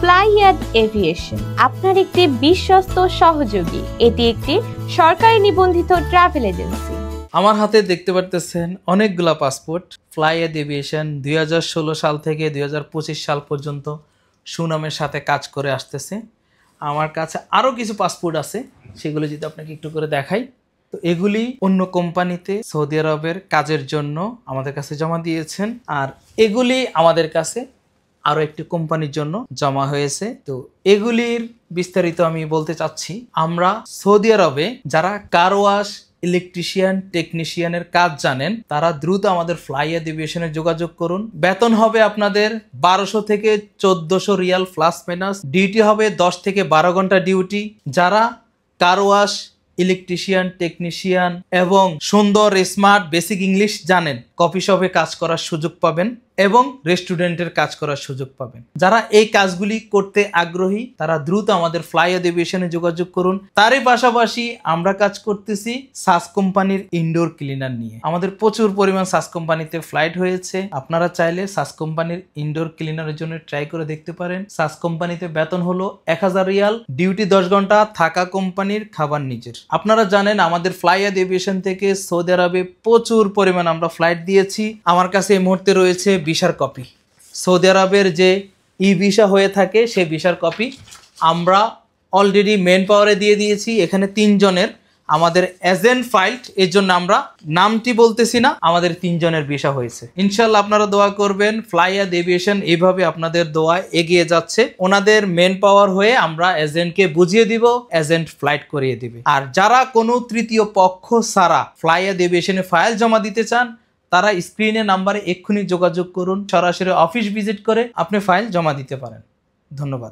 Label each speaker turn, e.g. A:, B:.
A: ফ্লাইয়াদ aviation আপনার একটি বিশ্বস্ত সহযোগী। এটি একটি সরকারি নিবন্ধিত ট্রাভেল এজেন্সি।
B: আমার হাতে দেখতে পারতেছেন অনেকগুলা পাসপোর্ট। ফ্লাইয়াদ এভিয়েশন 2016 সাল থেকে 2025 সাল পর্যন্ত সুনামের সাথে কাজ করে আসতেছে। আমার কাছে আরও কিছু পাসপোর্ট আছে, সেগুলো যদি আপনাকে একটু করে দেখাই। তো এগুলি অন্য কোম্পানিতে সৌদি আরবের কাজের জন্য আমাদের কাছে জমা দিয়েছেন, আর এগুলি আমাদের কাছে আরও একটি কোম্পানির জন্য জমা হয়েছে। তো এগুলির বিস্তারিত আমি বলতে চাচ্ছি। আমরা সৌদি আরবে যারা কার ওয়াশ, ইলেকট্রিশিয়ান, টেকনিশিয়ানের কাজ জানেন, তারা দ্রুত আমাদের ফ্লাইয়াদ এভিয়েশনে যোগাযোগ করুন। বেতন হবে আপনাদের 1200 থেকে 1400 রিয়াল প্লাস মাইনাস। ডিউটি হবে 10 থেকে 12 ঘন্টা ডিউটি। যারা কার ওয়াশ, ইলেকট্রিশিয়ান, টেকনিশিয়ান এবং সুন্দর স্মার্ট বেসিক ইংলিশ জানেন, কফি শপে কাজ করার সুযোগ পাবেন এবং রেস্টুরেন্টের কাজ করার সুযোগ পাবেন। যারা এই কাজগুলি করতে আগ্রহী তারা দ্রুত আমাদের ফ্লাইয়াদ এভিয়েশনে যোগাযোগ করুন। তারই পাশাপাশি আমরা কাজ করতেছি সাস কোম্পানির ইনডোর ক্লিনার নিয়ে। আমাদের প্রচুর পরিমাণ সাস কোম্পানিতে ফ্লাইট হয়েছে। আপনারা চাইলে সাস কোম্পানির ইনডোর ক্লিনারের জন্য ট্রাই করে দেখতে পারেন। সাস কোম্পানিতে বেতন হলো 1000 রিয়াল, ডিউটি 10 ঘন্টা, থাকা কোম্পানির, খাবার নিজের। আপনারা জানেন আমাদের ফ্লাইয়াদ এভিয়েশন থেকে সৌদি আরবে প্রচুর পরিমাণ আমরা ফ্লাইট দিয়েছি। আমার কাছে এই মুহূর্তে রয়েছে ভিসার কপি। সৌদি আরবের যে ই ভিসা হয়ে থাকে সেই ভিসার কপি আমরা অলরেডি মেন পাওয়ারে দিয়ে দিয়েছি। এখানে 3 জনের আমাদের এজেন্ট ফাইল, এর জন্য আমরা নামটি বলতেছি না, আমাদের 3 জনের ভিসা হয়েছে। ইনশাল্লাহ আপনারা দোয়া করবেন। ফ্লাইয়াদ এভিয়েশন এইভাবে আপনাদের দোয়ায় এগিয়ে যাচ্ছে। ওনাদের মেন পাওয়ার হয়ে আমরা এজেন্টকে বুঝিয়ে দিব, এজেন্ট ফ্লাইট করিয়ে দিবে। আর যারা কোনো তৃতীয় পক্ষ ছাড়া ফ্লাইয়াদ এভিয়েশনে ফাইল জমা দিতে চান তারা স্ক্রিনে নাম্বারে এক্ষুনি যোগাযোগ করুন। সরাসরি অফিস ভিজিট করে আপনি ফাইল জমা দিতে পারেন। ধন্যবাদ।